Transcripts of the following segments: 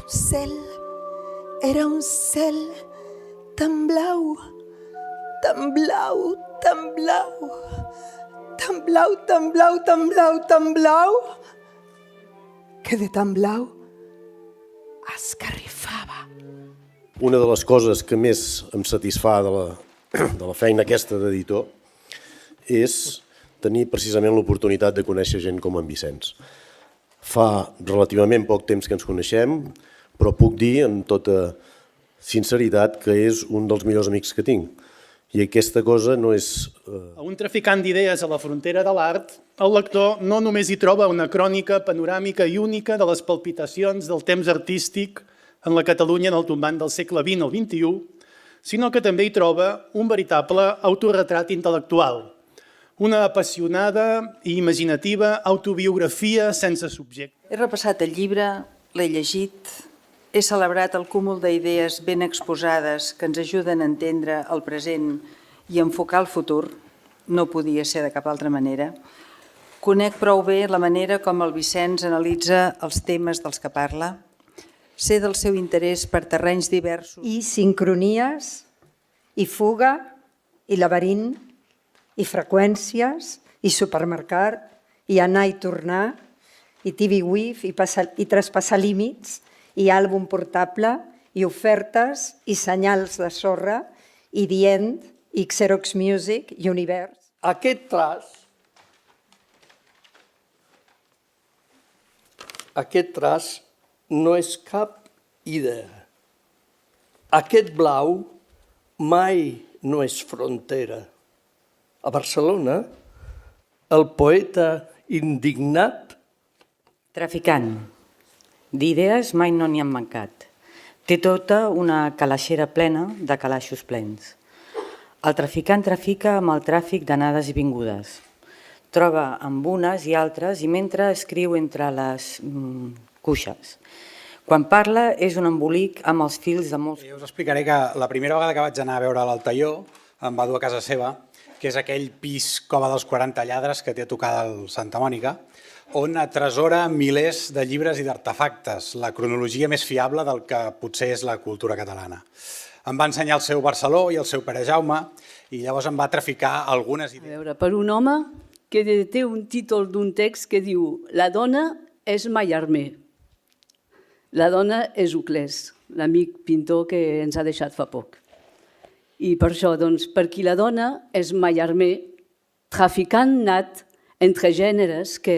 cel, era un cel tan blau, tan blau, tan blau, tan blau, tan blau, tan blau, tan blau, que de tan blau escarrifava. Una de les coses que més em satisfà de la feina aquesta d'editor és tenir precisament l'oportunitat de conèixer gent com en Vicenç. Fa relativament poc temps que ens coneixem, però puc dir amb tota sinceritat que és un dels millors amics que tinc. I aquesta cosa no és... A un traficant d'idees a la frontera de l'art, el lector no només hi troba una crònica panoràmica i única de les palpitacions del temps artístic en la Catalunya del tombant del segle XX al XXI, sinó que també hi troba un veritable autorretrat intel·lectual, una apassionada i imaginativa autobiografia sense subjecte. He repassat el llibre, l'he llegit, he celebrat el cúmul d'idees ben exposades que ens ajuden a entendre el present i a enfocar el futur, no podia ser de cap altra manera. Conec prou bé la manera com el Vicenç analitza els temes dels que parla, sé del seu interès per terrenys diversos. I sincronies, i fuga, i laberint, i freqüències, i supermercat, i anar i tornar, i TV-WIF, i traspassar límits, i àlbum portable, i ofertes, i senyals de sorra, i dient, i Xerox Music, i univers. Aquest traç no és cap idea. Aquest blau mai no és frontera. A Barcelona, el poeta indignat... Traficant. D'idees mai no n'hi han mancat. Té tota una calaixera plena de calaixos plens. El traficant trafica amb el tràfic d'anades i vingudes. Troba amb unes i altres i mentre escriu entre les cuixes. Quan parla és un embolic amb els fils de molts... Jo us explicaré que la primera vegada que vaig anar a veure l'Altaió em va dur a casa seva, que és aquell pis cova dels 40 lladres que té a tocar del Santa Mònica, on atresora milers de llibres i d'artefactes, la cronologia més fiable del que potser és la cultura catalana. Em va ensenyar el seu Barceló i el seu Pere Jaume i llavors em va traficar algunes idees. A veure, per un home que té un títol d'un text que diu «La dona és Mallarmé». La dona és Uclès, l'amic pintor que ens ha deixat fa poc. I per això, doncs, per qui la dona és Mallarmé, traficant nat entre gèneres que,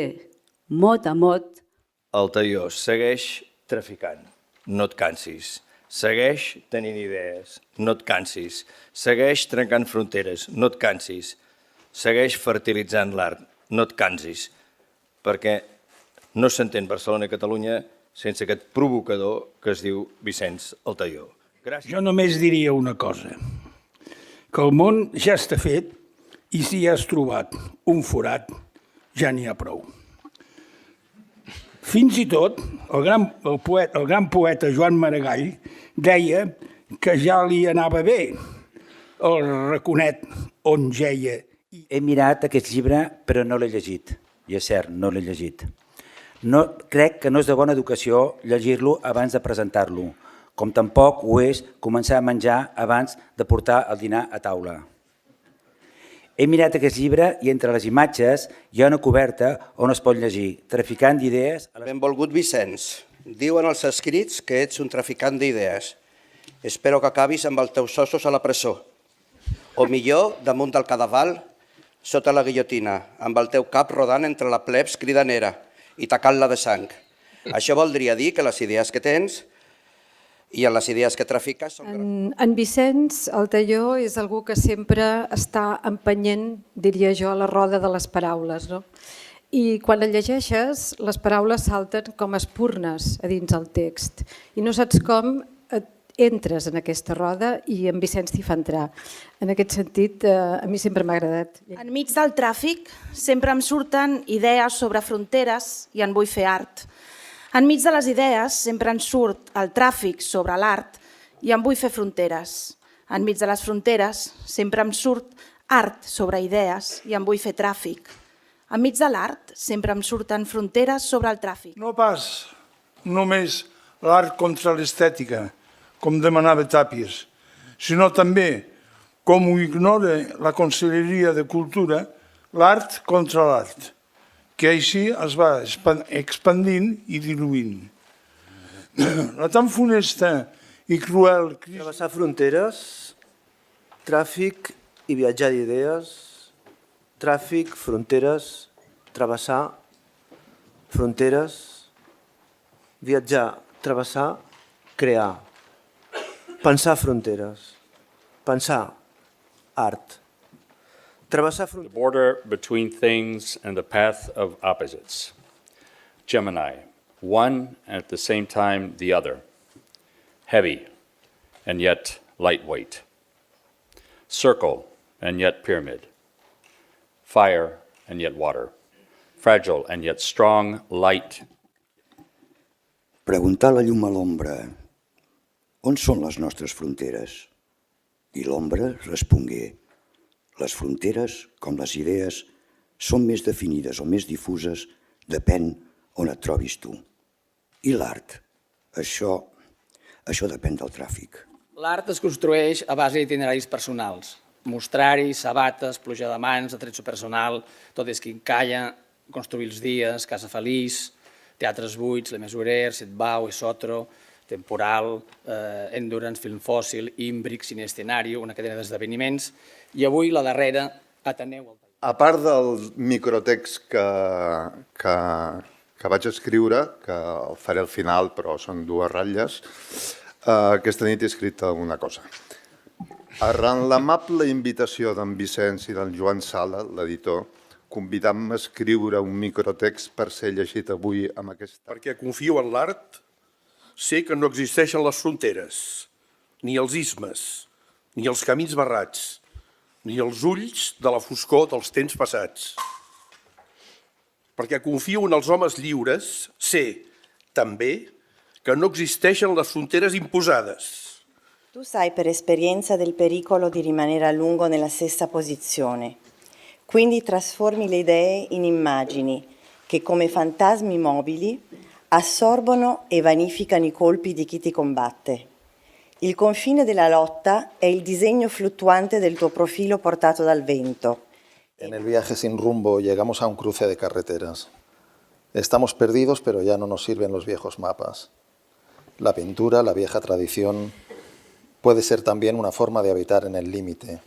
mot a mot... Altaió, segueix traficant, no et cansis. Segueix tenint idees, no et cansis. Segueix trencant fronteres, no et cansis. Segueix fertilitzant l'art, no et cansis. Perquè no s'entén Barcelona i Catalunya sense aquest provocador que es diu Vicenç Altaió. Gràcies. Jo només diria una cosa, que el món ja està fet i si has trobat un forat, ja n'hi ha prou. Fins i tot, el gran poeta Joan Maragall deia que ja li anava bé el raconet on jeia. He mirat aquest llibre, però no l'he llegit. I és cert, no l'he llegit. Crec que no és de bona educació llegir-lo abans de presentar-lo, com tampoc ho és començar a menjar abans de portar el dinar a taula. He mirat aquest llibre i entre les imatges hi ha una coberta on es pot llegir traficant d'idees... Benvolgut Vicenç, diuen els escrits que ets un traficant d'idees. Espero que acabis amb els teus ossos a la presó. O millor, damunt del cadaval, sota la guillotina, amb el teu cap rodant entre la plebs cridanera i tacant-la de sang. Això voldria dir que les idees que tens i les idees que trafiques són... En Vicenç Altaió és algú que sempre està empenyent, diria jo, a la roda de les paraules. No? I quan el llegeixes, les paraules salten com espurnes a dins el text. I no saps com entres en aquesta roda i en Vicenç t'hi fa entrar. En aquest sentit, a mi sempre m'ha agradat. Enmig del tràfic sempre em surten idees sobre fronteres i en vull fer art. Enmig de les idees sempre en surt el tràfic sobre l'art i en vull fer fronteres. Enmig de les fronteres sempre em surt art sobre idees i en vull fer tràfic. Enmig de l'art sempre em surten fronteres sobre el tràfic. No pas només l'art contra l'estètica, com demanava Tàpies, sinó també, com ho ignora la Conselleria de Cultura, l'art contra l'art, que així es va expandint i diluint. La tan funesta i cruel crisi... Travessar fronteres, tràfic i viatjar d'idees, tràfic, fronteres, travessar, fronteres, viatjar, travessar, crear, pensar fronteres, pensar art, travessar fronteres. The border between things and the path of opposites. Gemini, one and at the same time the other. Heavy and yet lightweight. Circle and yet pyramid. Fire and yet water. Fragile and yet strong, light. Preguntar la llum a l'ombra, on són les nostres fronteres? I l'ombra respongué, les fronteres, com les idees, són més definides o més difuses, depèn on et trobis tu. I l'art, això depèn del tràfic. L'art es construeix a base d'itineraris personals. Mostrar-hi, sabates, pluja de mans, atretzo personal, tot és quincalla, construir els dies, Casa Feliç, teatres buits, Le Mesurer, Setbau, Esotro, Temporal, Endurance, Film Fòssil, Ímbric, Cine Escenari, una cadena d'esdeveniments, i avui la darrera, Ateneu. A part del microtext que vaig escriure, que el faré al final, però són 2 ratlles, aquesta nit he escrit una cosa. Arran l'amable invitació d'en Vicenç i d'en Joan Sala, l'editor, convidant-me a escriure un microtext per ser llegit avui amb aquesta... Perquè confio en l'art, sé que no existeixen les fronteres, ni els ismes, ni els camins barrats, ni els ulls de la foscor dels temps passats. Perquè confio en els homes lliures, sé, també, que no existeixen les fronteres imposades. Tu sai per esperienza del pericolo di rimanere a lungo nella stessa posizione. Quindi trasformi le idee in immagini che come fantasmi mobili assorbono e vanificano i colpi di chi ti combatte. Il confine della lotta è il disegno fluttuante del tuo profilo portato dal vento. En el viaje sin rumbo llegamos a un cruce de carreteras. Estamos perdidos, pero ya no nos sirven los viejos mapas. La pintura, la vieja tradición, puede ser también una forma de habitar en el límite,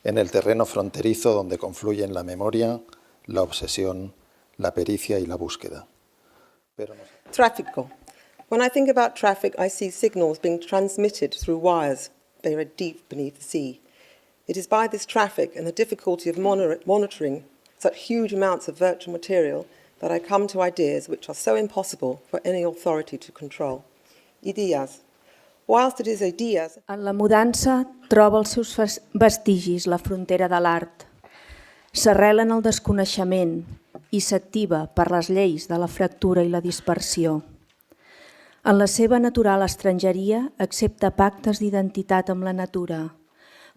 en el terreno fronterizo donde confluyen la memoria, la obsesión, la pericia y la búsqueda. Tráfico. When I think about traffic, I see signals being transmitted through wires buried deep beneath the sea. It is by this traffic and the difficulty of monitoring such huge amounts of virtual material that I come to ideas which are so impossible for any authority to control. Ideas. Whilst it is ideas... En la mudança troba els seus vestigis la frontera de l'art. S'arrela en el desconeixement i s'activa per les lleis de la fractura i la dispersió. En la seva natural estrangeria accepta pactes d'identitat amb la natura,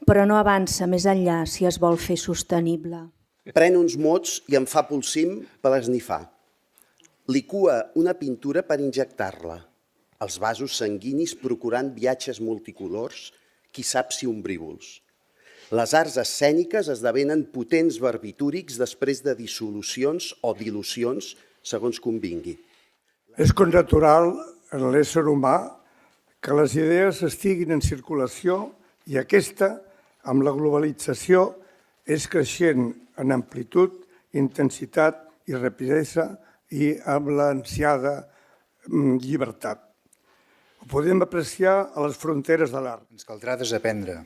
però no avança més enllà si es vol fer sostenible. Pren uns mots i en fa polsim per esnifar. Licua una pintura per injectar-la. Els vasos sanguinis procurant viatges multicolors, qui sap si ombrívols. Les arts escèniques esdevenen potents barbitúrics després de dissolucions o dilucions, segons convingui. És connatural en l'ésser humà que les idees estiguin en circulació i aquesta, amb la globalització, és creixent en amplitud, intensitat i rapidesa i amb l'ansiada llibertat. Ho podem apreciar a les fronteres de l'art. Ens caldrà desaprendre.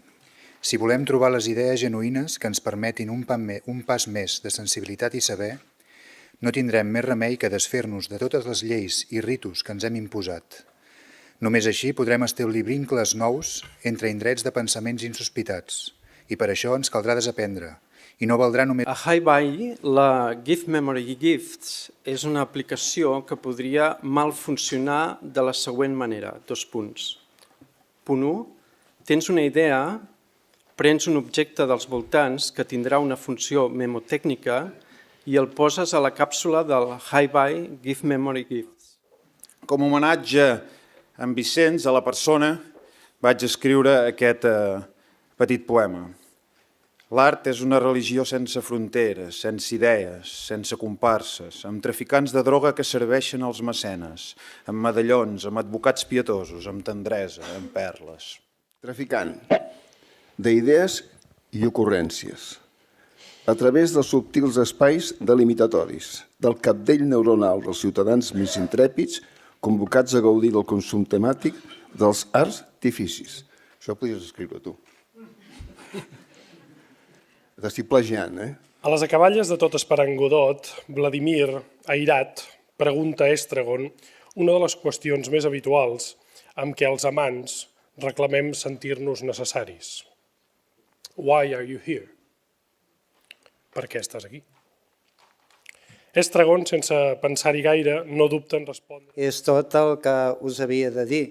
Si volem trobar les idees genuïnes que ens permetin un pas més de sensibilitat i saber, no tindrem més remei que desfer-nos de totes les lleis i ritus que ens hem imposat. Només així podrem establir vincles nous entre indrets de pensaments insospitats, i per això ens caldrà desaprendre. I no valdrà només... A HiBy, la Gift Memory Gifts és una aplicació que podria mal funcionar de la següent manera. 2 punts. Punt 1. Tens una idea, prens un objecte dels voltants que tindrà una funció memotècnica i el poses a la càpsula del HiBy Gift Memory Gifts. Com a homenatge en Vicenç, a la persona, vaig escriure aquest petit poema. L'art és una religió sense fronteres, sense idees, sense comparses, amb traficants de droga que serveixen als mecenes, amb medallons, amb advocats pietosos, amb tendresa, amb perles. Traficant d'idees i ocurrències, a través dels subtils espais delimitatoris, del capdell neuronal dels ciutadans més intrèpids, convocats a gaudir del consum temàtic dels arts artificis. Això podries escriure tu. T'estic plagiant, A les acaballes de tot esperant Godot, Vladimir, airat, pregunta a Estragon una de les qüestions més habituals amb què els amants reclamem sentir-nos necessaris. Why are you here? Per què estàs aquí? Estragon, sense pensar-hi gaire, no dubta en respondre. És tot el que us havia de dir.